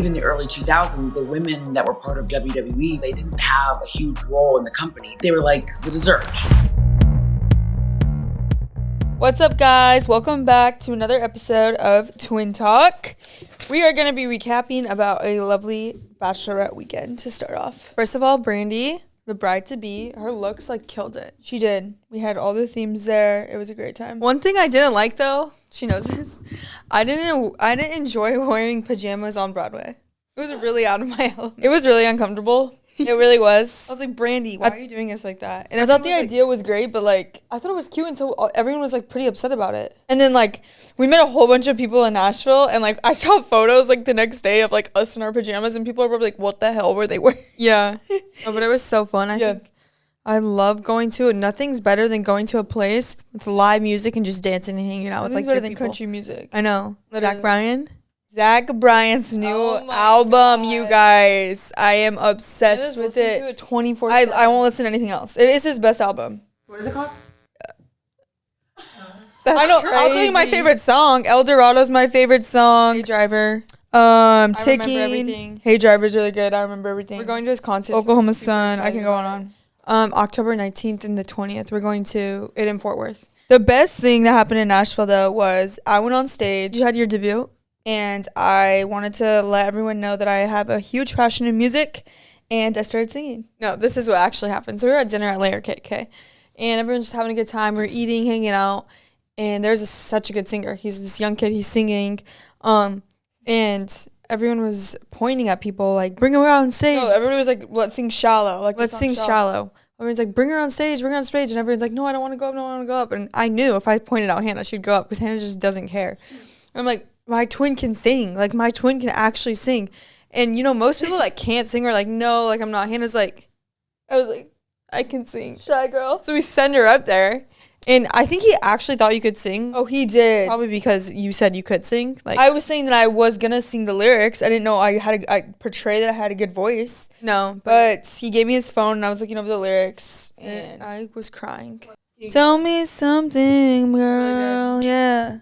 even the early 2000s, the women that were part of WWE, they didn't have a huge role in the company. They were like the dessert. What's up, guys? Welcome back to another episode of Twin Talk. We are going to be recapping about a lovely bachelorette weekend to start off. First of all, Brandy, the bride-to-be, her looks like killed it. She did. We had all the themes there. It was a great time. One thing I didn't like, though, she knows this, I didn't enjoy wearing pajamas on Broadway. It was really out of my element. It was really uncomfortable. It really was. I was like, Brandy, why are you doing us like that? And I thought the idea was great, but like, I thought it was cute until everyone was like pretty upset about it. And then like, we met a whole bunch of people in Nashville, and like, I saw photos like the next day of like us in our pajamas, and people were probably like, what the hell were they wearing? Yeah. Oh, but it was so fun. I think I love going to it. Nothing's better than going to a place with live music and just dancing and hanging out with like better than country music. I know. Zach Bryan's new album, you guys. I am obsessed with it. To it 24/7. I won't listen to anything else. It is his best album. What is it called? I know. Crazy. I'll tell you my favorite song. El Dorado's my favorite song. Hey Driver. Ticking. Hey Driver's really good. I remember everything. We're going to his concert. Oklahoma Sun. I can go on. October 19th and the 20th. We're going to it in Fort Worth. The best thing that happened in Nashville though was I went on stage. You had your debut. And I wanted to let everyone know that I have a huge passion in music, and I started singing. No, this is what actually happened. So we were at dinner at Layer Cake, okay? And everyone's just having a good time. We're eating, hanging out, and there's such a good singer. He's this young kid. He's singing, and everyone was pointing at people like, bring her on stage. No, everybody was like, let's sing Shallow. Like, let's sing Shallow. Everyone's like, bring her on stage, and everyone's like, no, I don't want to go up, And I knew if I pointed out Hannah, she'd go up, because Hannah just doesn't care. And I'm like, my twin can sing. Like, my twin can actually sing. And, you know, most people that can't sing are like, no, like, I'm not. Hannah's like, I was like, I can sing. Shy girl. So we send her up there. And I think he actually thought you could sing. Oh, he did. Probably because you said you could sing. Like, I was saying that I was going to sing the lyrics. I didn't know I portray that I had a good voice. No. But he gave me his phone, and I was looking over the lyrics. And I was crying. Tell me something, girl. Really yeah.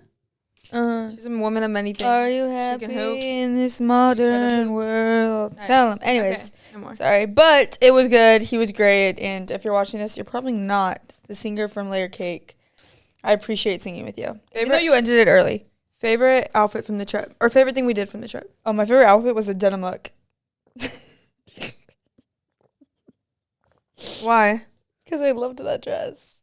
She's a woman of many things. Are you happy in this modern world? Nice. Tell him. Anyways, okay, no more. Sorry, but it was good. He was great. And if you're watching this, you're probably not the singer from Layer Cake. I appreciate singing with you. Even though you ended it early. Favorite outfit from the trip? Or favorite thing we did from the trip? Oh, my favorite outfit was a denim look. Why? Because I loved that dress.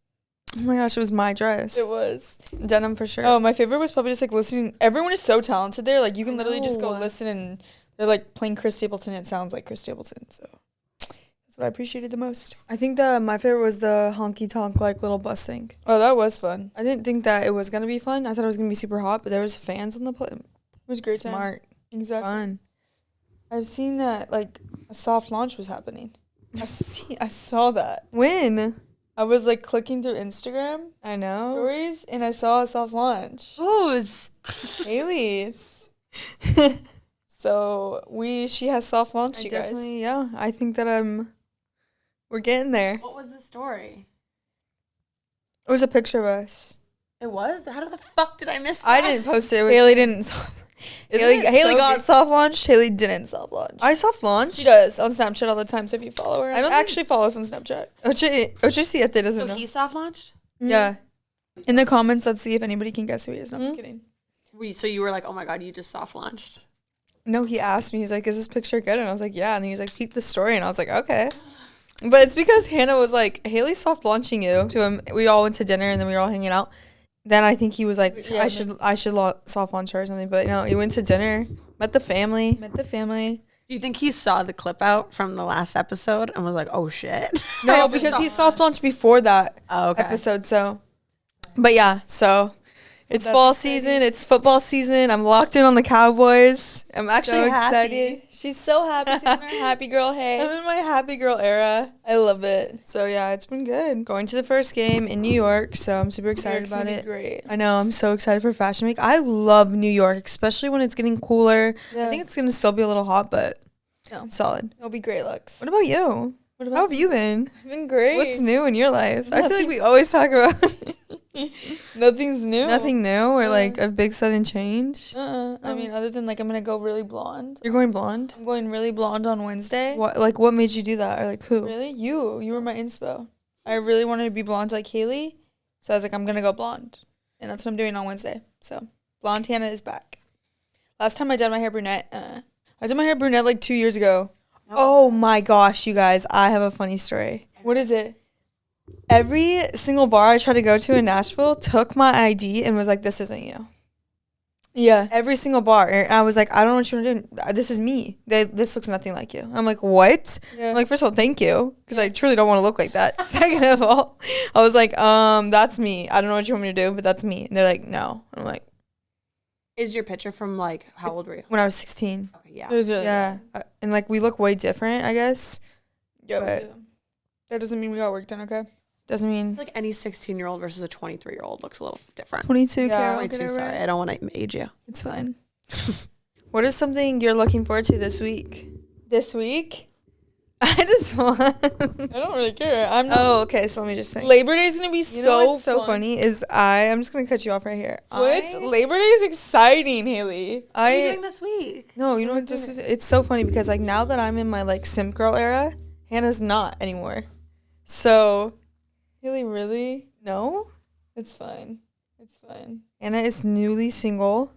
Oh my gosh, it was my dress. It was. Denim for sure. Oh, my favorite was probably just like listening. Everyone is so talented there. Like, you can literally just go listen, and they're like playing Chris Stapleton. It sounds like Chris Stapleton. So that's what I appreciated the most. I think my favorite was the honky tonk like little bus thing. Oh, that was fun. I didn't think that it was going to be fun. I thought it was going to be super hot, but there was fans on the plane. It was great. Smart. Time. Exactly. Fun. I've seen that like a soft launch was happening. I saw that. When? I was like clicking through Instagram. I know. Stories, and I saw a soft launch. Whose? Haley's. So she has soft launch, you guys. Definitely, yeah. I think that we're getting there. What was the story? It was a picture of us. It was? How the fuck did I miss that? I didn't post it. Haley didn't. Haley got soft launched. Haley didn't soft launch. I soft launched. She does on Snapchat all the time. So if you follow her, I don't actually follow us on Snapchat. Oche Siete doesn't know. So he soft launched? Mm-hmm. Yeah. In the comments, let's see if anybody can guess who he is. No, I'm just kidding. So you were like, oh my god, you just soft launched? No, he asked me. He's like, is this picture good? And I was like, yeah. And he was like, peep the story. And I was like, okay. But it's because Hannah was like, Haley's soft launching you to him. We all went to dinner, and then we were all hanging out. Then I think he was like, yeah, I should soft launch her or something. But no, he went to dinner, met the family. Do you think he saw the clip out from the last episode and was like, oh shit? No, because he soft launched before that episode. So, but yeah, so it's fall season. It's football season. I'm locked in on the Cowboys. I'm actually so excited. She's so happy. She's in her happy girl hair. I'm in my happy girl era. I love it. So yeah, it's been good. Going to the first game in New York, so I'm super excited about it. Great. I know. I'm so excited for Fashion Week. I love New York, especially when it's getting cooler. Yeah. I think it's gonna still be a little hot, but solid. It'll be great looks. What about you? How have you been? I've been great. What's new in your life? I feel like we always talk about Nothing's new. Nothing new or like a big sudden change? I mean, other than like I'm gonna go really blonde. You're going blonde? I'm going really blonde on Wednesday. What made you do that? Or like who? Really? You were my inspo. I really wanted to be blonde like Haley, so I was like, I'm gonna go blonde, and that's what I'm doing on Wednesday. So blonde Hannah is back. Last time I did my hair brunette, I did my hair brunette like 2 years ago. Oh my gosh, you guys, I have a funny story. What is it? Every single bar I tried to go to in Nashville took my ID and was like, this isn't you. Yeah. Every single bar. And I was like, I don't know what you want to do. This is me. This looks nothing like you. I'm like, what? Yeah. I'm like, first of all, thank you. Because I truly don't want to look like that. Second of all, I was like, that's me. I don't know what you want me to do, but that's me. And they're like, no. I'm like. Is your picture from like, how old were you? When I was 16. Okay, yeah. It was really Yeah. And like, we look way different, I guess. Yeah, but we do. That doesn't mean we got work done, okay? Doesn't mean. Like any 16-year-old versus a 23-year-old looks a little different. 22, Yeah. Carol. 22, sorry. I don't want to age you. It's fine. What is something you're looking forward to this week? This week? I just want. I don't really care. I'm not. Oh, okay. So let me just say. Labor Day is gonna be You know what's so fun. funny is I'm just gonna cut you off right here. What? Labor Day is exciting, Haley. What are you doing this week? No, you know what this was? It's so funny because like now that I'm in my like simp girl era, Hannah's not anymore. So Haley, really? no, It's fine. It's fine. Hannah is newly single.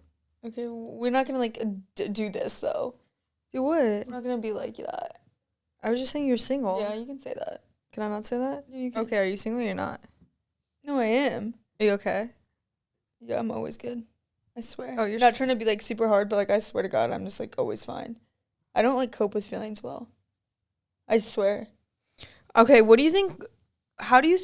Okay, we're not gonna like do this though. Do what? We're not gonna be like that. I was just saying you're single. Yeah, you can say that. Can I not say that? Yeah, you can. Okay, are you single or you're not? No, I am. Are you okay? Yeah, I'm always good. I swear. Oh, you're not trying to be like super hard, but like I swear to God, I'm just like always fine. I don't like cope with feelings well. I swear. Okay, what do you think?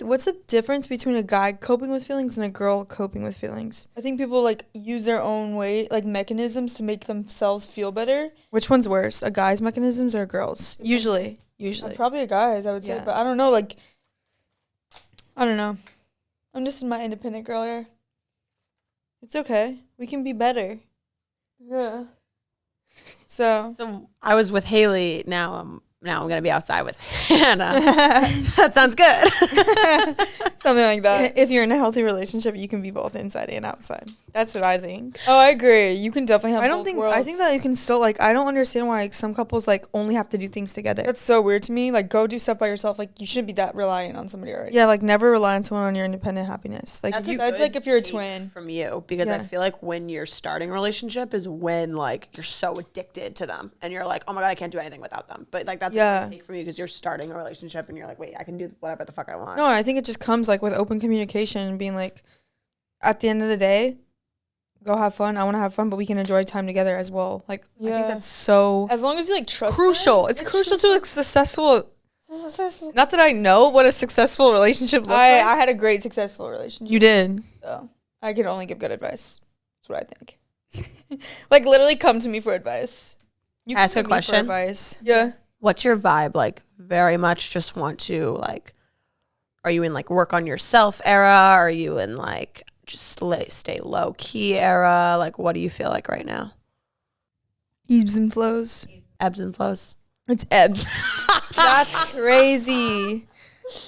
What's the difference between a guy coping with feelings and a girl coping with feelings? I think people like use their own way, like mechanisms to make themselves feel better. Which one's worse, a guy's mechanisms or a girl's? Usually. Probably a guy's, I would say, Yeah. but I don't know. Like, I don't know. I'm just in my independent girl here. It's okay. We can be better. Yeah. So So I was with Haley. Now I'm gonna be outside with Hannah. That sounds good. something like that. If you're in a healthy relationship, you can be both inside and outside. That's what I think. Oh, I agree. You can definitely have. I don't both think. worlds. I think that you can still like. I don't understand why some couples like only have to do things together. That's so weird to me. Like, go do stuff by yourself. Like, you shouldn't be that reliant on somebody already. Yeah, like never rely on someone on your independent happiness. Like That's if you, That's like if you're a twin. From you, because I Yeah. feel like when you're starting a relationship is when like you're so addicted to them and you're like, oh my God, I can't do anything without them. But like that's Yeah. a big take from you because you're starting a relationship and you're like, wait, I can do whatever the fuck I want. no, I think it just comes like with open communication and being like, at the end of the day, go have fun. I want to have fun, but we can enjoy time together as well. Like I Yeah. think that's so As long as you like trust. crucial. them, It's crucial to a successful. Successful. Not that I know what a successful relationship looks like. I had a great successful relationship. You did. So I can only give good advice. That's what I think. Like, literally come to me for advice. You Ask a give me for question? advice. Yeah. What's your vibe? Like very much just want to like, are you in like work on yourself era? Are you in like just stay low key era? Like what do you feel like right now? Ebbs and flows. Ebbs and flows. It's ebbs. That's crazy.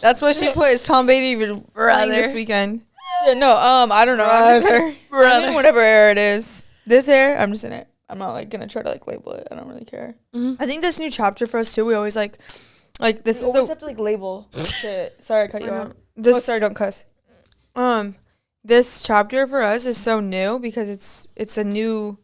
That's what she put. Is Tom Beatty running this weekend? Yeah, no, I don't know. I'm Brother. in whatever era it is. This era, I'm just in it. I'm not like gonna try to like label it. I don't really care. I think this new chapter for us too. We always like this You is always the have to like label shit. Sorry, I cut you I know. off. This Oh, sorry, don't cuss. this chapter for us is so new because it's a new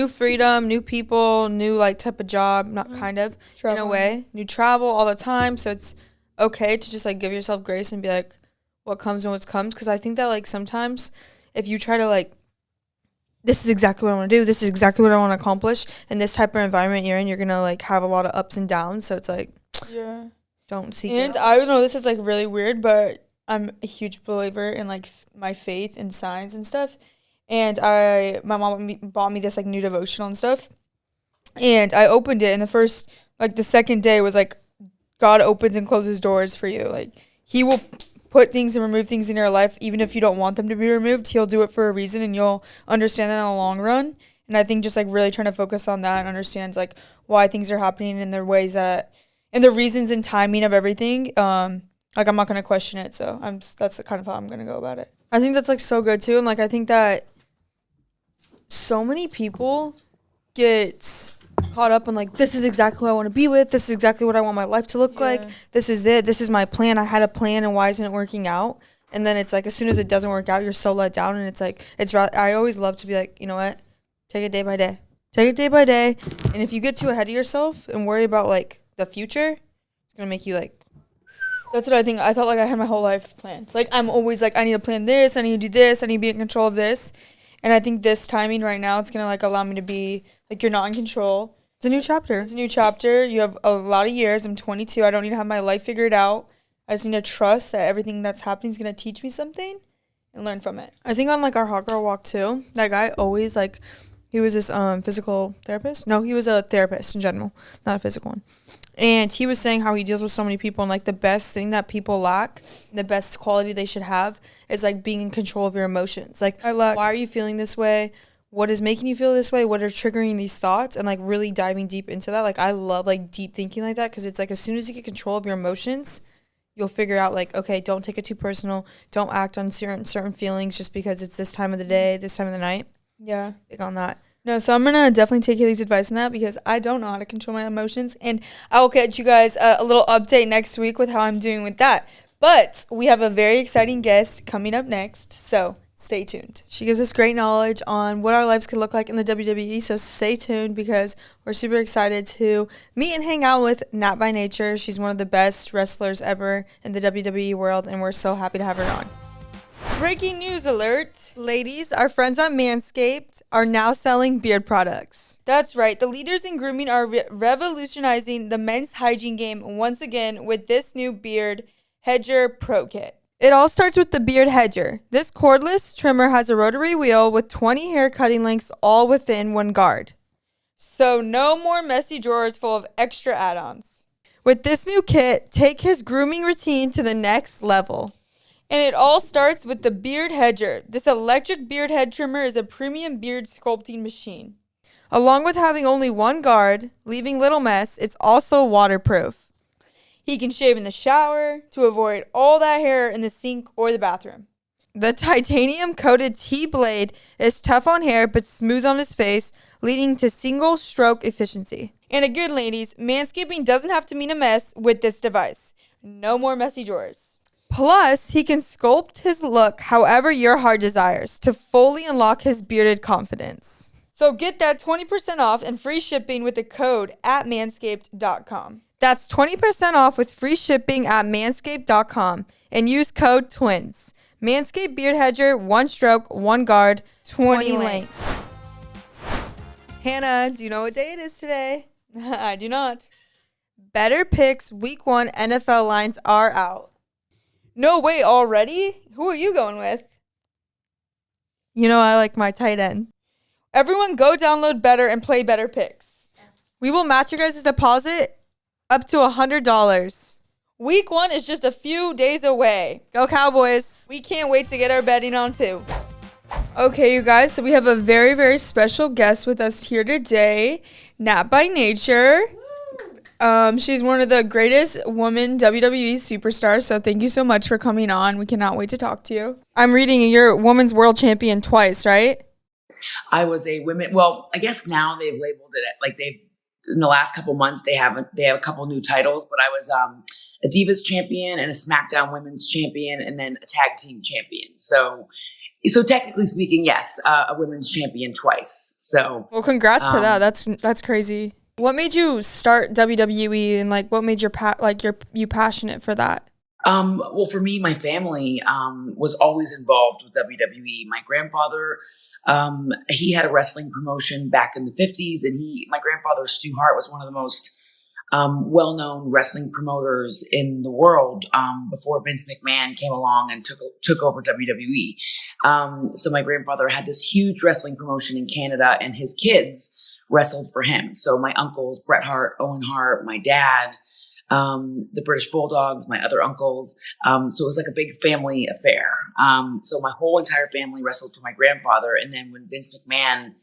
freedom, new people, new like type of job, not kind of in a Travel. way, new travel all the time. So it's okay to just like give yourself grace and be like, what comes and what comes. Because I think that like sometimes if you try to like, this is exactly what I want to do, this is exactly what I want to accomplish, in this type of environment you're in, you're gonna like have a lot of ups and downs. So it's like, Yeah. don't seek And it. I don't know, this is like really weird, but I'm a huge believer in like my faith and signs and stuff. And my mom bought me this like new devotional and stuff. And I opened it, and the second day was like, God opens and closes doors for you. Like, he will put things and remove things in your life, even if you don't want them to be removed. He'll do it for a reason, and you'll understand it in the long run. And I think just like really trying to focus on that and understand like why things are happening in the ways that, and the reasons and timing of everything. Like, I'm not gonna question it. So that's the kind of how I'm gonna go about it. I think that's like so good too. And like I think that so many people get caught up in like, this is exactly who I want to be with. This is exactly what I want my life to look like. This is it. This is my plan. I had a plan, and why isn't it working out? And then it's like, as soon as it doesn't work out, you're so let down. And it's like, I always love to be like, you know what? Take it day by day. Take it day by day. And if you get too ahead of yourself and worry about like the future, it's going to make you like, that's what I think. I thought like I had my whole life planned. Like I'm always like, I need to plan this. I need to do this. I need to be in control of this. And I think this timing right now, it's going to like allow me to be like, you're not in control. It's a new chapter. It's a new chapter. You have a lot of years. I'm 22. I don't need to have my life figured out. I just need to trust that everything that's happening is going to teach me something and learn from it. I think on like our hot girl walk too, that guy always like, he was this physical therapist. No, he was a therapist in general, not a physical one. And he was saying how he deals with so many people, and like the best thing that people lack, the best quality they should have is like being in control of your emotions. Like, why are you feeling this way? What is making you feel this way? What are triggering these thoughts? And like really diving deep into that. Like I love like deep thinking like that, because it's like as soon as you get control of your emotions, you'll figure out like, okay, don't take it too personal. Don't act on certain feelings just because it's this time of the day, this time of the night. Yeah, big on that. No, so I'm going to definitely take Haley's advice on that, because I don't know how to control my emotions. And I will catch you guys a little update next week with how I'm doing with that. But we have a very exciting guest coming up next, so stay tuned. She gives us great knowledge on what our lives could look like in the WWE, so stay tuned, because we're super excited to meet and hang out with Nat by Nature. She's one of the best wrestlers ever in the WWE world, and we're so happy to have her on. Breaking news alert. Ladies, our friends at Manscaped are now selling beard products. That's right. The leaders in grooming are revolutionizing the men's hygiene game once again with this new Beard Hedger Pro Kit. It all starts with the Beard Hedger. This cordless trimmer has a rotary wheel with 20 hair cutting lengths all within one guard. So no more messy drawers full of extra add-ons. With this new kit, take his grooming routine to the next level. And it all starts with the Beard Hedger. This electric beard head trimmer is a premium beard sculpting machine. Along with having only one guard, leaving little mess, it's also waterproof. He can shave in the shower to avoid all that hair in the sink or the bathroom. The titanium-coated T-blade is tough on hair but smooth on his face, leading to single-stroke efficiency. And again, ladies, manscaping doesn't have to mean a mess with this device. No more messy drawers. Plus, he can sculpt his look however your heart desires to fully unlock his bearded confidence. So get that 20% off and free shipping with the code at manscaped.com. That's 20% off with free shipping at manscaped.com and use code TWINS. Manscaped Beard Hedger, 1 stroke, 1 guard, 20 lengths. Hannah, do you know what day it is today? I do not. Betr Picks Week 1 NFL lines are out. No way, already? Who are you going with? You know I like my tight end. Everyone go download Betr and play Betr Picks. We will match your guys' deposit up to $100. Week 1 is just a few days away. Go Cowboys. We can't wait to get our betting on too. Okay, you guys, so we have a very, very special guest with us here today, Nat by Nature. She's one of the greatest women WWE superstars, so thank you so much for coming on. We cannot wait to talk to you. I'm reading you're women's world champion twice, right? I was a women. Well, I guess now they've labeled it like in the last couple months they have a couple new titles, but I was a Divas champion and a SmackDown Women's champion, and then a tag team champion. So technically speaking, yes, a women's champion twice. So well, congrats to that. That's crazy. What made you start WWE, and like what made you passionate for that? Well, for me, my family was always involved with WWE. My grandfather, he had a wrestling promotion back in the 50s, and my grandfather, Stu Hart, was one of the most well-known wrestling promoters in the world before Vince McMahon came along and took over WWE. So my grandfather had this huge wrestling promotion in Canada, and his kids wrestled for him. So my uncles, Bret Hart, Owen Hart, my dad, the British Bulldogs, my other uncles. So it was like a big family affair. So my whole entire family wrestled for my grandfather. And then when Vince McMahon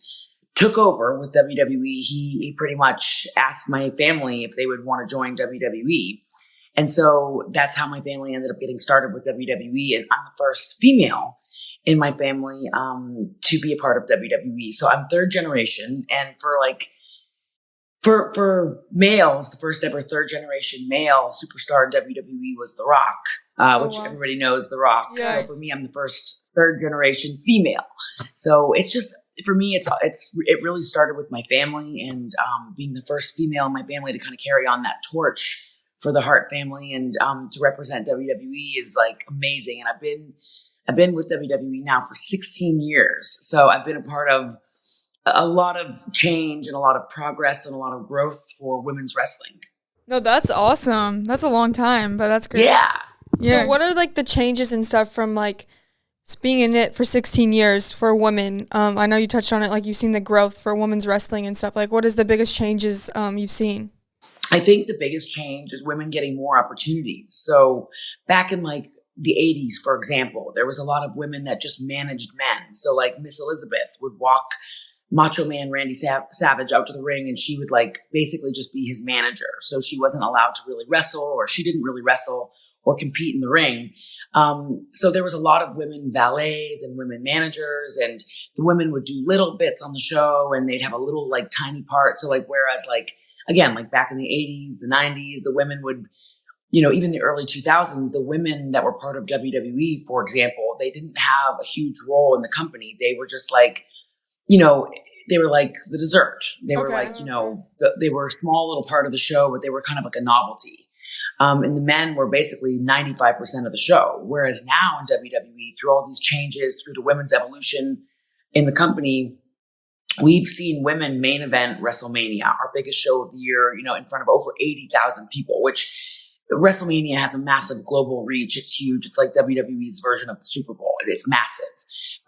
took over with WWE, he pretty much asked my family if they would want to join WWE. And so that's how my family ended up getting started with WWE. And I'm the first female in my family to be a part of WWE. So I'm third generation, and for males, the first ever third generation male superstar in WWE was The Rock, which everybody knows The Rock. Yeah. So for me, I'm the first third generation female. So it's just, for me, it really started with my family, and being the first female in my family to kind of carry on that torch for the Hart family, and to represent WWE is like amazing. And I've been with WWE now for 16 years. So I've been a part of a lot of change and a lot of progress and a lot of growth for women's wrestling. No, that's awesome. That's a long time, but that's great. Yeah. So what are like the changes and stuff from like being in it for 16 years for women? I know you touched on it, like you've seen the growth for women's wrestling and stuff. Like, what is the biggest changes you've seen? I think the biggest change is women getting more opportunities. So back in like the 80s, for example, there was a lot of women that just managed men. So like Miss Elizabeth would walk Macho Man Randy Savage out to the ring, and she would like basically just be his manager. So she wasn't allowed to really wrestle, or she didn't really wrestle or compete in the ring. So there was a lot of women valets and women managers, and the women would do little bits on the show, and they'd have a little like tiny part. So like, whereas like, again, like back in the 80s, the 90s, the women would, even the early 2000s, the women that were part of WWE, for example, they didn't have a huge role in the company. They were just like, they were like the dessert. They were like, they were a small little part of the show, but they were kind of like a novelty. And the men were basically 95% of the show. Whereas now in WWE, through all these changes, through the women's evolution in the company, we've seen women main event WrestleMania, our biggest show of the year, in front of over 80,000 people, which WrestleMania has a massive global reach. It's huge. It's like WWE's version of the Super Bowl. It's massive.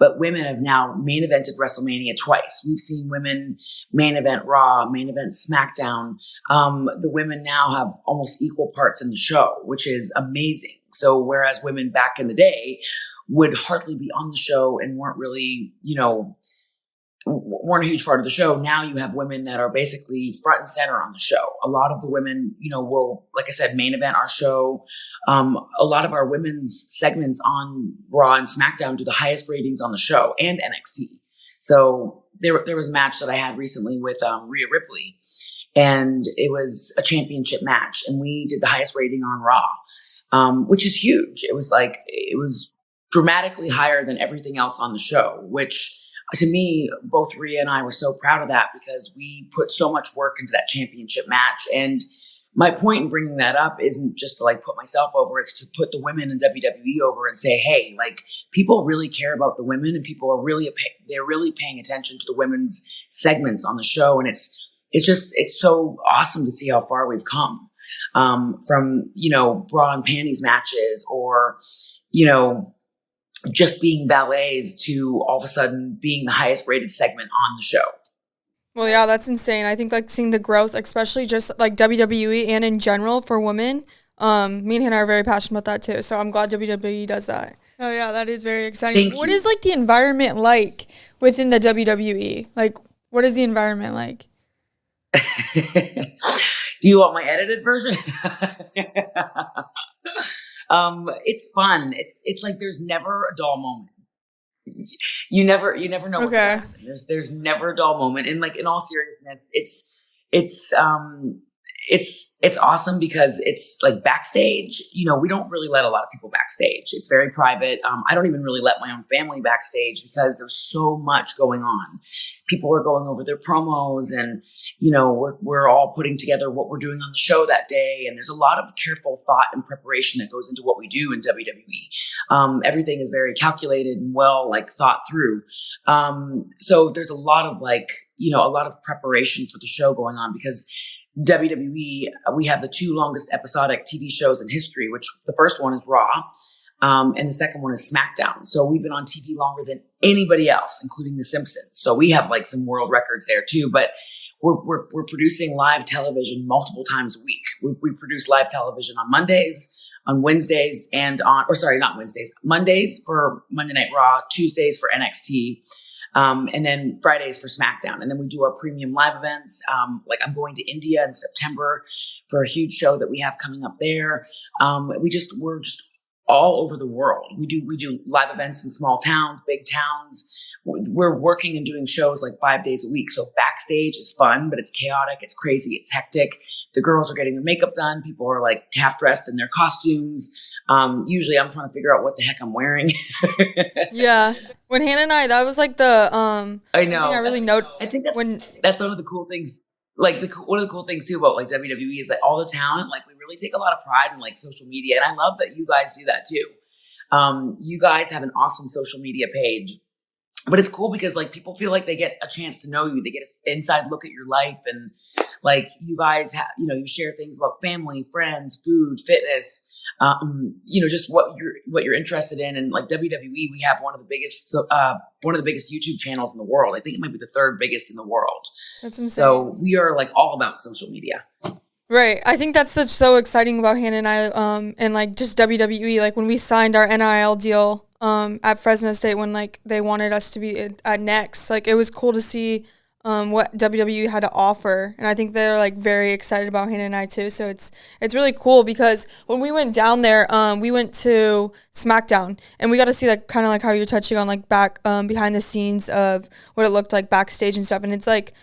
But women have now main evented WrestleMania twice. We've seen women main event Raw, main event SmackDown. The women now have almost equal parts in the show, which is amazing. So whereas women back in the day would hardly be on the show and weren't really, weren't a huge part of the show. Now you have women that are basically front and center on the show. A lot of the women, will, like I said, main event our show. A lot of our women's segments on Raw and SmackDown do the highest ratings on the show, and NXT. So there was a match that I had recently with Rhea Ripley, and it was a championship match, and we did the highest rating on Raw, which is huge. It was dramatically higher than everything else on the show, which to me, both Rhea and I were so proud of that, because we put so much work into that championship match. And my point in bringing that up isn't just to like put myself over. It's to put the women in WWE over and say, hey, like people really care about the women, and people are they're really paying attention to the women's segments on the show. And it's so awesome to see how far we've come, from, bra and panties matches, or, just being ballets, to all of a sudden being the highest rated segment on the show. Well, yeah, that's insane. I think like seeing the growth, especially just like WWE and in general for women. Me and Hannah are very passionate about that too. So I'm glad WWE does that. Oh yeah, that is very exciting. What is like the environment like within the WWE? Like, what is the environment like? Do you want my edited version? It's fun. It's like there's never a dull moment. You never know what's gonna happen. There's never a dull moment. And like, in all seriousness, it's awesome, because it's like backstage, we don't really let a lot of people backstage. It's very private. I don't even really let my own family backstage, because there's so much going on. People are going over their promos, and, we're all putting together what we're doing on the show that day. And there's a lot of careful thought and preparation that goes into what we do in WWE. Everything is very calculated and well, like thought through. So there's a lot of a lot of preparation for the show going on, because WWE, we have the two longest episodic TV shows in history, which the first one is Raw, and the second one is SmackDown. So we've been on TV longer than anybody else, including The Simpsons. So we have like some world records there too. But we're producing live television multiple times a week. We produce live television on Mondays, on Wednesdays, and Mondays for Monday Night Raw, Tuesdays for NXT. And then Fridays for SmackDown. And then we do our premium live events. Like I'm going to India in September for a huge show that we have coming up there. We're just all over the world. We do live events in small towns, big towns. We're working and doing shows like 5 days a week. So backstage is fun, but it's chaotic, it's crazy, it's hectic. The girls are getting their makeup done. People are like half dressed in their costumes. Usually I'm trying to figure out what the heck I'm wearing. Yeah. When Hannah and that was like the I know. I really know. I think that's one of the cool things. Like one of the cool things too about like WWE is that all the talent, like we really take a lot of pride in like social media. And I love that you guys do that too. You guys have an awesome social media page. But it's cool because like people feel like they get a chance to know you. They get an inside look at your life, and like you guys have, you share things about family, friends, food, fitness, just what you're interested in. And like WWE, we have one of the biggest YouTube channels in the world. I think it might be the third biggest in the world. That's insane. So we are like all about social media. Right. I think that's so exciting about Hannah and I, and like just WWE. Like when we signed our NIL deal at Fresno State, when like they wanted us to be at Next, like it was cool to see what WWE had to offer, and I think they're like very excited about Hannah and I too. So it's really cool because when we went down there, we went to SmackDown, and we got to see like kind of like how you're touching on like back behind the scenes of what it looked like backstage and stuff, and it's like,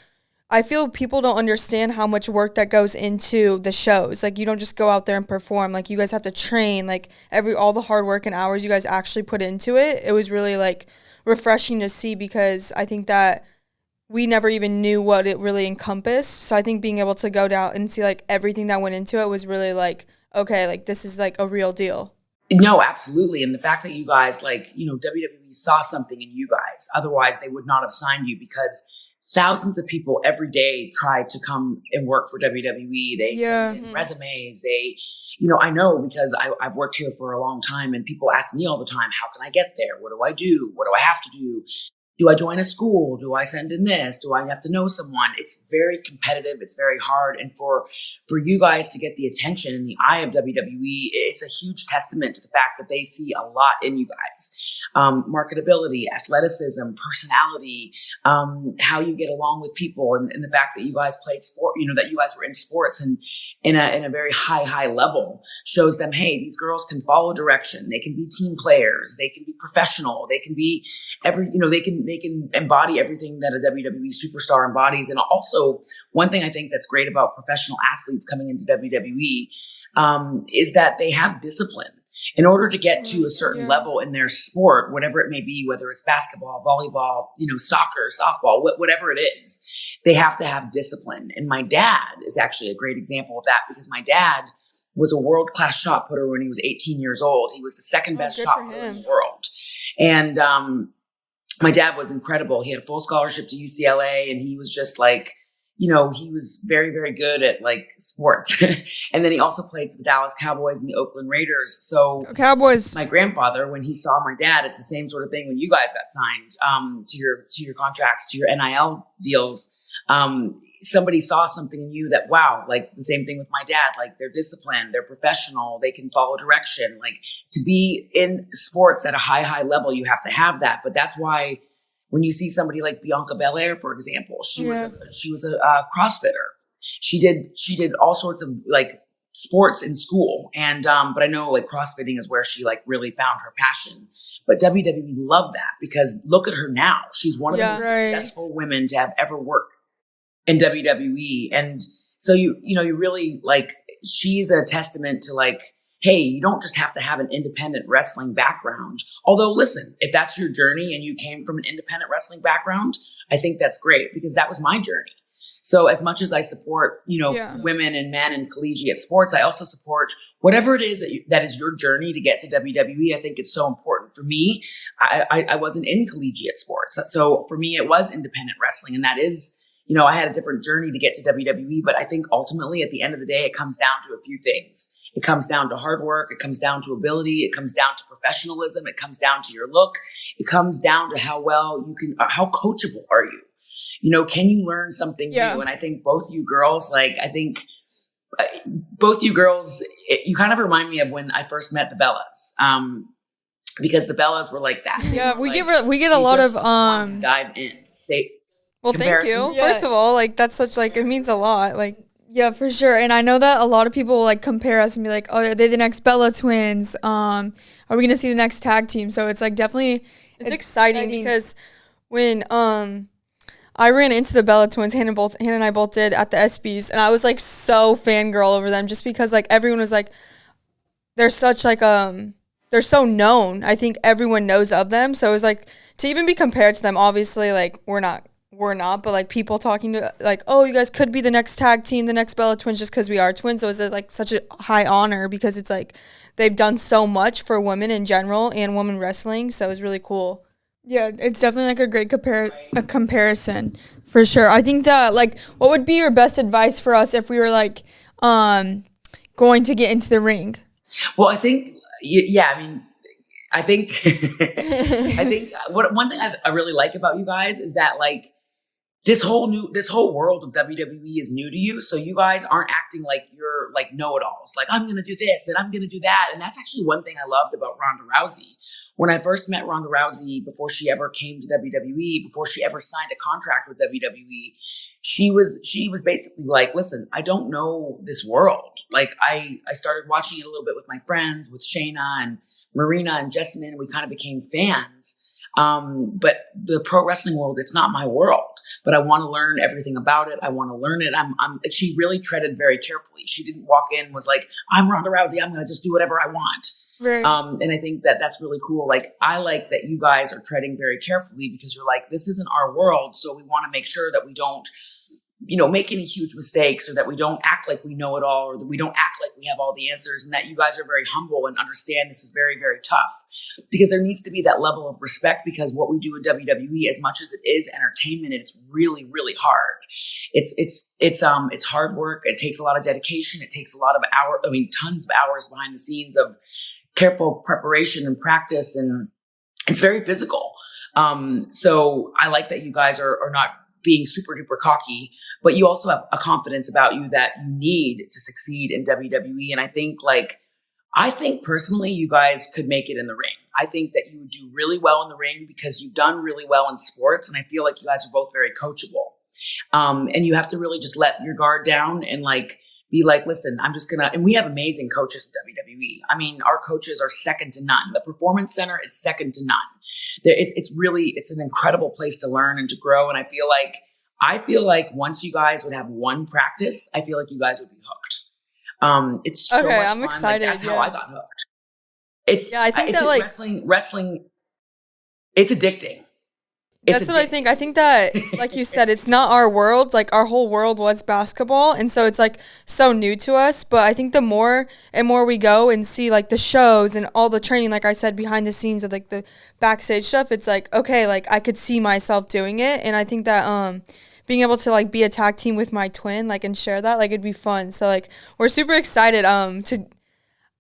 I feel people don't understand how much work that goes into the shows. Like, you don't just go out there and perform. Like, you guys have to train. Like, all the hard work and hours you guys actually put into it. It was really, like, refreshing to see because I think that we never even knew what it really encompassed. So I think being able to go down and see, like, everything that went into it was really, like, okay, like, this is, like, a real deal. No, absolutely. And the fact that you guys, like, WWE saw something in you guys. Otherwise, they would not have signed you because thousands of people every day try to come and work for WWE. They send in resumes. They, I know because I've worked here for a long time and people ask me all the time, how can I get there? What do I do? What do I have to do? Do I join a school? Do I send in this? Do I have to know someone? It's very competitive. It's very hard. And for you guys to get the attention in the eye of WWE, it's a huge testament to the fact that they see a lot in you guys. Marketability, athleticism, personality, how you get along with people, and the fact that you guys played sport, that you guys were in sports and in a very high level shows them, hey, these girls can follow direction. They can be team players. They can be professional. They can be they can embody everything that a WWE superstar embodies. And also, one thing I think that's great about professional athletes coming into WWE is that they have discipline. In order to get to a certain level in their sport, whatever it may be, whether it's basketball, volleyball, soccer, softball, whatever it is, they have to have discipline. And my dad is actually a great example of that because my dad was a world-class shot putter when he was 18 years old. He was the second best shot putter in the world. And my dad was incredible. He had a full scholarship to UCLA, and he was just like, he was very, very good at like sports. And then he also played for the Dallas Cowboys and the Oakland Raiders. So Cowboys, my grandfather, when he saw my dad, it's the same sort of thing when you guys got signed to your contracts, to your NIL deals. Somebody saw something in you that, wow, like the same thing with my dad, like they're disciplined, they're professional, they can follow direction. Like to be in sports at a high level, you have to have that. But that's why when you see somebody like Bianca Belair, for example, she was a CrossFitter. She did all sorts of like sports in school. And, but I know like CrossFitting is where she like really found her passion. But WWE loved that because look at her now. She's one of the most successful women to have ever worked in WWE. And so you really like, she's a testament to like, hey, you don't just have to have an independent wrestling background. Although, listen, if that's your journey and you came from an independent wrestling background, I think that's great because that was my journey. So as much as I support, women and men in collegiate sports, I also support whatever it is that is your journey to get to WWE. I think it's so important. For me, I wasn't in collegiate sports. So for me, it was independent wrestling. And that is, I had a different journey to get to WWE. But I think ultimately at the end of the day, it comes down to a few things. It comes down to hard work. It comes down to ability. It comes down to professionalism. It comes down to your look. It comes down to how well you can, how coachable are you? Can you learn something new? And I think both you girls, you kind of remind me of when I first met the Bellas. Because the Bellas were like that. Yeah, we get a lot of dive in. Thank you. Yeah. First of all, like that's such like it means a lot. Like Yeah, for sure. And I know that a lot of people will like compare us and be like, oh, are they the next Bella Twins? Are we going to see the next tag team? So it's like definitely, it's exciting because when I ran into the Bella Twins, Hannah and I both did at the ESPYs, and I was like so fangirl over them just because like everyone was like, they're such like, they're so known. I think everyone knows of them. So it was like, to even be compared to them, obviously like we're not, but like people talking to like, oh, you guys could be the next tag team, the next Bella Twins, just because we are twins. So it's like such a high honor because it's like they've done so much for women in general and women wrestling. So it's really cool. Yeah, it's definitely like a great comparison for sure. I think that like, what would be your best advice for us if we were like going to get into the ring? Well, I think I think one thing I really like about you guys is that like this whole world of WWE is new to you. So you guys aren't acting like you're like know-it-alls. Like, I'm going to do this and I'm going to do that. And that's actually one thing I loved about Ronda Rousey. When I first met Ronda Rousey, before she ever came to WWE, before she ever signed a contract with WWE, she was basically like, listen, I don't know this world. Like I started watching it a little bit with my friends, with Shayna and Marina and Jessamine, and we kind of became fans. But the pro wrestling world, it's not my world, but I want to learn everything about it. I want to learn it. She really treaded very carefully. She didn't walk in, was like, I'm Ronda Rousey, I'm going to just do whatever I want. Right. And I think that that's really cool. Like, I like that you guys are treading very carefully because you're like, this isn't our world. So we want to make sure that we don't, make any huge mistakes, or that we don't act like we know it all, or that we don't act like we have all the answers, and that you guys are very humble and understand this is very, very tough, because there needs to be that level of respect, because what we do in WWE, as much as it is entertainment, it's really, really hard. It's hard work. It takes a lot of dedication. It takes a lot of tons of hours behind the scenes of careful preparation and practice, and it's very physical. So I like that you guys are not being super duper cocky, but you also have a confidence about you that you need to succeed in WWE. And I think personally, you guys could make it in the ring. I think that you would do really well in the ring because you've done really well in sports. And I feel like you guys are both very coachable. And you have to really just let your guard down and like, be like, listen, and we have amazing coaches at WWE. I mean, our coaches are second to none. The Performance Center is second to none. It's an incredible place to learn and to grow. And I feel like once you guys would have one practice, I feel like you guys would be hooked. It's so okay. much I'm fun. excited. Like, that's how I got hooked. I think that like wrestling, it's addicting. That's what I think. I think that, like you said, it's not our world. Like, our whole world was basketball. And so it's, like, so new to us. But I think the more and more we go and see, like, the shows and all the training, like I said, behind the scenes of, like, the backstage stuff, it's, like, okay, like, I could see myself doing it. And I think that being able to, like, be a tag team with my twin, like, and share that, like, it'd be fun. So, like, we're super excited to...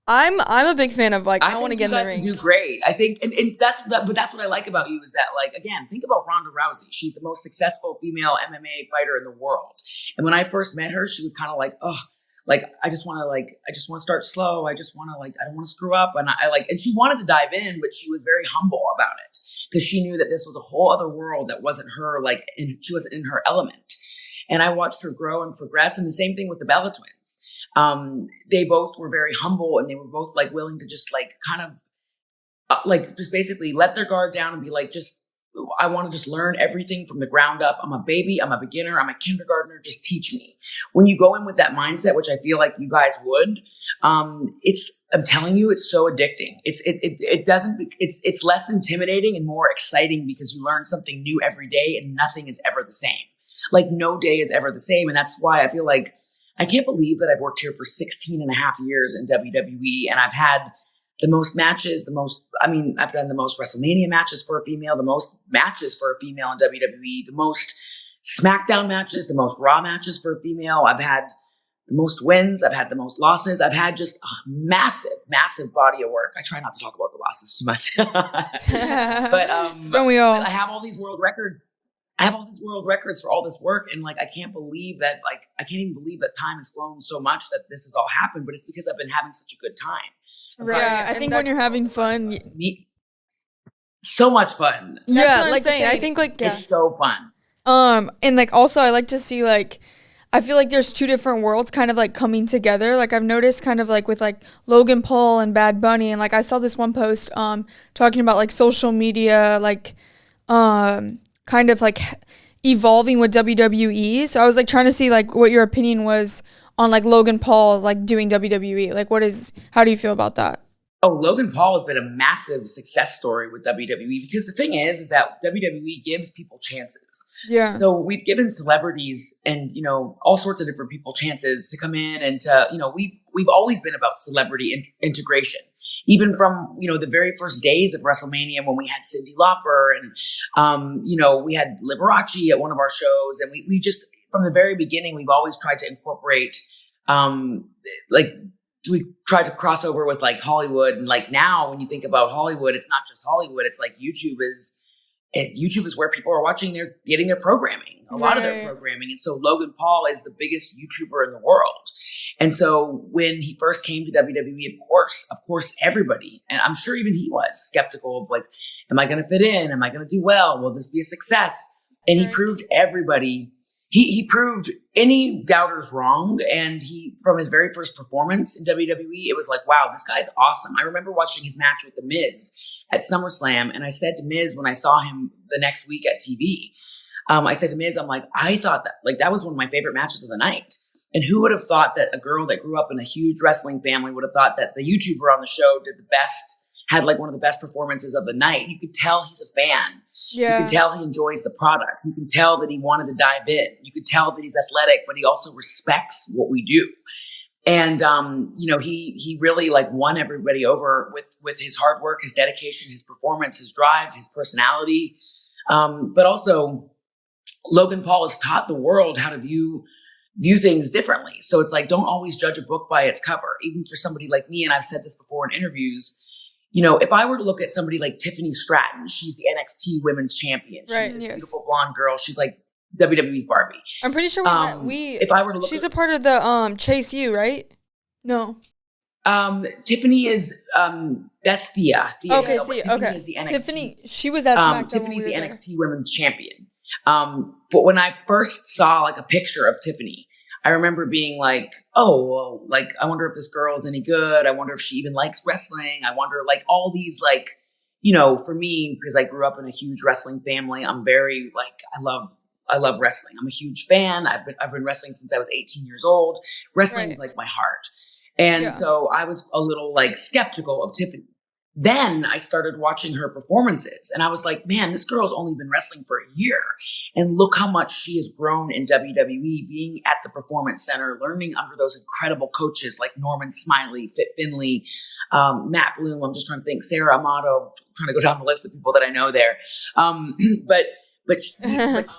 I'm a big fan of, like, I want to get in the ring. Do great. I think, and that's what I like about you is that, like, again, think about Ronda Rousey. She's the most successful female MMA fighter in the world. And when I first met her, she was kind of like, oh, like, I just want to start slow. I just want to, like, I don't want to screw up. And and she wanted to dive in, but she was very humble about it because she knew that this was a whole other world that wasn't her, like, and she wasn't in her element. And I watched her grow and progress. And the same thing with the Bella Twins. They both were very humble, and they were both like willing to just like kind of like just basically let their guard down and be like, I want to just learn everything from the ground up. I'm a baby. I'm a beginner. I'm a kindergartner. Just teach me. When you go in with that mindset, which I feel like you guys would, I'm telling you, it's so addicting. It's less intimidating and more exciting because you learn something new every day, and nothing is ever the same. Like, no day is ever the same. And that's why I feel like I can't believe that I've worked here for 16 and a half years in WWE, and I've had the most matches, I've done the most WrestleMania matches for a female, the most matches for a female in WWE, the most SmackDown matches, the most Raw matches for a female. I've had the most wins. I've had the most losses. I've had just a massive, massive body of work. I try not to talk about the losses too much. But don't we all? I have all these world records. I have all these world records for all this work. And like, I can't even believe that time has flown so much that this has all happened, but it's because I've been having such a good time. Right. Yeah, I think when you're having fun. So much fun. Yeah, like saying. I think like, it's so fun. And like, also I like to see like, I feel like there's two different worlds kind of like coming together. Like I've noticed kind of like with like Logan Paul and Bad Bunny, and like I saw this one post talking about like social media like kind of like evolving with WWE. So I was like trying to see like what your opinion was on like Logan Paul like doing WWE. Like how do you feel about that? Oh, Logan Paul has been a massive success story with WWE because the thing is that WWE gives people chances. Yeah. So we've given celebrities and, all sorts of different people chances to come in and to, we've always been about celebrity integration. Even from, the very first days of WrestleMania when we had Cyndi Lauper and, we had Liberace at one of our shows. And we just, from the very beginning, we've always tried to incorporate, we tried to cross over with like Hollywood. And like now when you think about Hollywood, it's not just Hollywood. It's like YouTube is where people are getting their programming, a lot of their programming. And so Logan Paul is the biggest YouTuber in the world. And so when he first came to WWE, of course, everybody, and I'm sure even he was skeptical of like, am I going to fit in? Am I going to do well? Will this be a success? And he proved everybody, he proved any doubters wrong. And from his very first performance in WWE, it was like, wow, this guy's awesome. I remember watching his match with The Miz at SummerSlam. And I said to Miz when I saw him the next week at TV, I said to Miz, I'm like, I thought that was one of my favorite matches of the night. And who would have thought that a girl that grew up in a huge wrestling family would have thought that the YouTuber on the show did the best, had like one of the best performances of the night. You could tell he's a fan. Yeah. You could tell he enjoys the product. You can tell that he wanted to dive in. You could tell that he's athletic, but he also respects what we do. And, he really like won everybody over with his hard work, his dedication, his performance, his drive, his personality. But also Logan Paul has taught the world how to view things differently. So it's like, don't always judge a book by its cover. Even for somebody like me, and I've said this before in interviews, if I were to look at somebody like Tiffany Stratton, she's the NXT Women's Champion. She's a beautiful blonde girl. She's like WWE's Barbie. I'm pretty sure if I were to look she's a part of the Chase U, right? No. Tiffany is that's Thea. Okay, Tiffany is the NXT. Tiffany, she was at SmackDown. Tiffany's the NXT Women's Champion. But when I first saw like a picture of Tiffany, I remember being like, oh, well, like, I wonder if this girl is any good. I wonder if she even likes wrestling. I wonder like all these like, for me, because I grew up in a huge wrestling family, I'm very like, I love wrestling. I'm a huge fan. I've been wrestling since I was 18 years old. Wrestling is like my heart. And so I was a little like skeptical of Tiffany. Then I started watching her performances and I was like, man, this girl's only been wrestling for a year. And look how much she has grown in WWE, being at the Performance Center, learning under those incredible coaches like Norman Smiley, Fit Finley, Matt Bloom. I'm just trying to think, Sarah Amato, trying to go down the list of people that I know there. But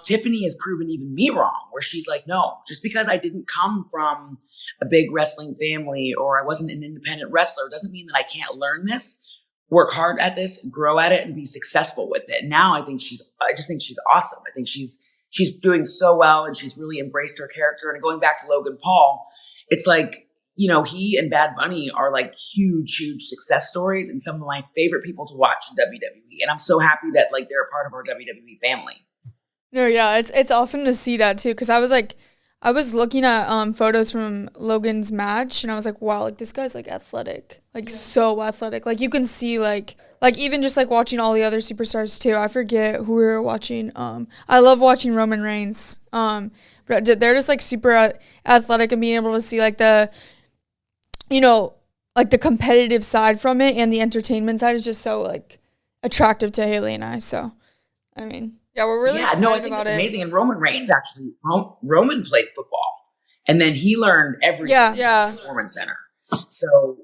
Tiffany has proven even me wrong, where she's like, no, just because I didn't come from a big wrestling family or I wasn't an independent wrestler doesn't mean that I can't learn this, work hard at this, grow at it, and be successful with it. Now I just think she's awesome. I think she's doing so well and she's really embraced her character. And going back to Logan Paul, it's like, he and Bad Bunny are like huge, huge success stories and some of my favorite people to watch in WWE. And I'm so happy that like they're a part of our WWE family. No, yeah, it's awesome to see that too. Cause I was looking at photos from Logan's match and I was like, wow, like this guy's like athletic, like so athletic. Like you can see like even just like watching all the other superstars too. I forget who we were watching. I love watching Roman Reigns. But they're just like super athletic and being able to see like the, like the competitive side from it and the entertainment side is just so like attractive to Haley and I. So, I mean, yeah, we're really excited about it. I think it's amazing. And Roman Reigns actually, Roman played football and then he learned everything at the Performance Center. So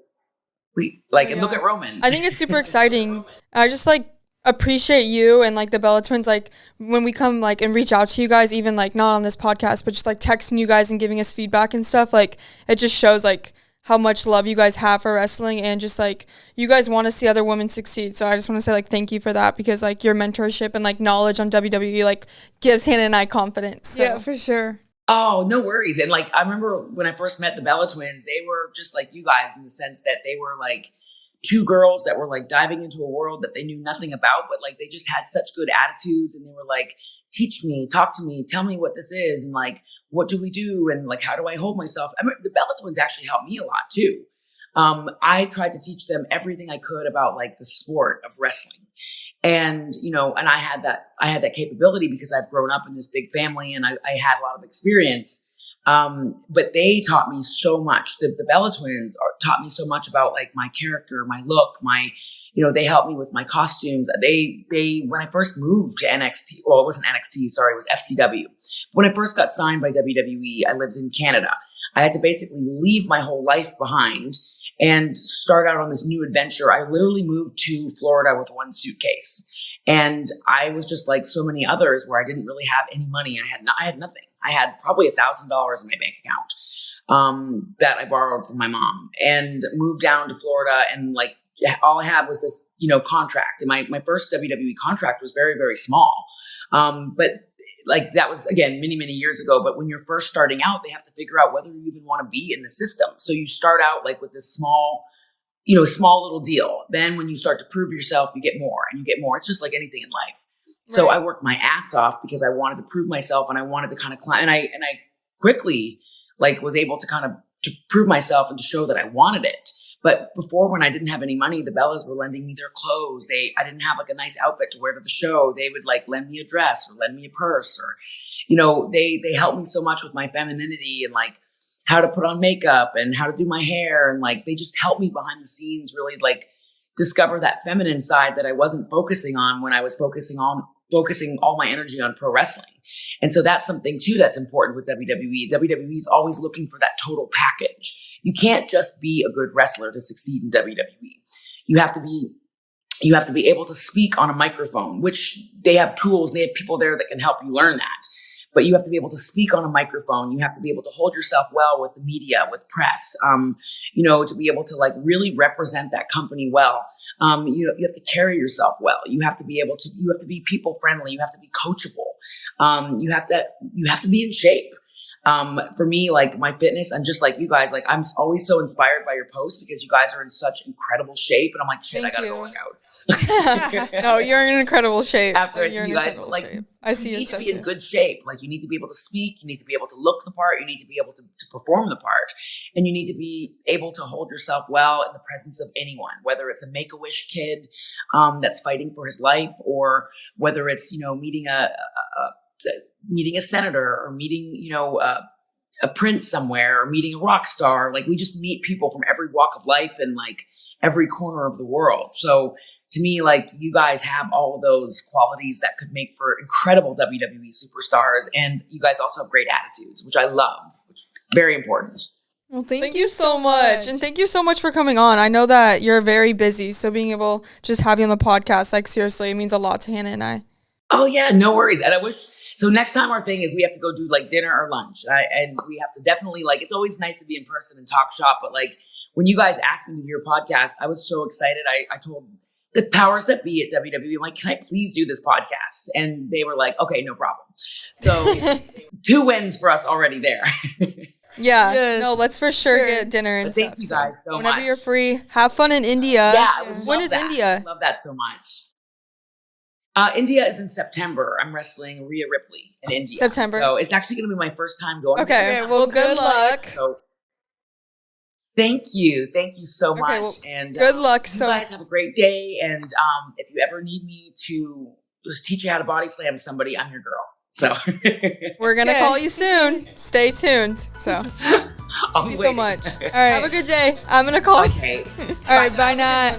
we and look at Roman. I think it's super exciting. I just like appreciate you and like the Bella Twins, like when we come like and reach out to you guys, even like not on this podcast, but just like texting you guys and giving us feedback and stuff. Like it just shows like how much love you guys have for wrestling and just like you guys want to see other women succeed. So I just want to say like thank you for that because like your mentorship and like knowledge on WWE like gives Hannah and I confidence. So. Yeah, for sure. Oh, no worries. And like I remember when I first met the Bella Twins, they were just like you guys in the sense that they were like two girls that were like diving into a world that they knew nothing about, but like they just had such good attitudes and they were like, teach me, talk to me, tell me what this is. And like what do we do? And like, how do I hold myself? I mean, the Betr Twins actually helped me a lot too. I tried to teach them everything I could about like the sport of wrestling. And, and I had that capability because I've grown up in this big family and I had a lot of experience. But they taught me so much. The Betr Twins taught me so much about like my character, my look, they helped me with my costumes. They, when I first moved to NXT, well, it wasn't NXT, sorry, it was FCW. When I first got signed by WWE, I lived in Canada. I had to basically leave my whole life behind and start out on this new adventure. I literally moved to Florida with one suitcase. And I was just like so many others where I didn't really have any money. I had nothing. I had probably $1,000 in my bank account that I borrowed from my mom, and moved down to Florida. And like all I had was this, contract. And my first WWE contract was very, very small. But like that was, again, many, many years ago. But when you're first starting out, they have to figure out whether you even want to be in the system. So you start out like with this small little deal. Then when you start to prove yourself, you get more and you get more. It's just like anything in life. So I worked my ass off because I wanted to prove myself and I wanted to kind of climb. And I quickly like was able to kind of to prove myself and to show that I wanted it. But before, when I didn't have any money, the Bellas were lending me their clothes. I didn't have like a nice outfit to wear to the show. They would like lend me a dress or lend me a purse, or, they helped me so much with my femininity and like how to put on makeup and how to do my hair. And like, they just helped me behind the scenes really like discover that feminine side that I wasn't focusing on when I was focusing all my energy on pro wrestling. And so that's something too that's important with WWE. WWE is always looking for that total package. You can't just be a good wrestler to succeed in WWE. You have to be able to speak on a microphone, which they have tools, they have people there that can help you learn that. But you have to be able to speak on a microphone. You have to be able to hold yourself well with the media, with press, to be able to like really represent that company well. You have to carry yourself well. You have to be people friendly. You have to be coachable. You have to be in shape. For me, like my fitness, and just like you guys, like I'm always so inspired by your posts because you guys are in such incredible shape, and I'm like, shit, I gotta go work out. No, you're in incredible shape. After I see you guys, but like, I see you need to be in good shape. Like you need to be able to speak, you need to be able to look the part, you need to be able to perform the part, and you need to be able to hold yourself well in the presence of anyone, whether it's a Make-A-Wish kid that's fighting for his life, or whether it's meeting a senator, or meeting, a prince somewhere, or meeting a rock star. Like we just meet people from every walk of life and like every corner of the world. So to me, like you guys have all of those qualities that could make for incredible WWE superstars. And you guys also have great attitudes, which I love, which is very important. Well, thank you so much. And thank you so much for coming on. I know that you're very busy, so being able just have you on the podcast, like seriously, it means a lot to Hannah and I. Oh yeah, no worries. And I wish, so next time our thing is we have to go do like dinner or lunch. And we have to definitely like, it's always nice to be in person and talk shop. But like when you guys asked me to do your podcast, I was so excited. I told the powers that be at WWE, I'm like, can I please do this podcast? And they were like, okay, no problem. So 2 wins for us already there. Yeah, yes. No, let's for sure get dinner and stuff. Thank you guys so much. Whenever you're free, have fun in India. Yeah, when is India? I love that so much. India is in September. I'm wrestling Rhea Ripley in India. September. So it's actually going to be my first time going. Okay, well, good luck. So thank you. Thank you so much. Well, and good luck. You guys have a great day. And if you ever need me to just teach you how to body slam somebody, I'm your girl. So we're going to call you soon. Stay tuned. So thank you so much. All right. Have a good day. I'm going to call you. Okay. All right. Bye, Nat.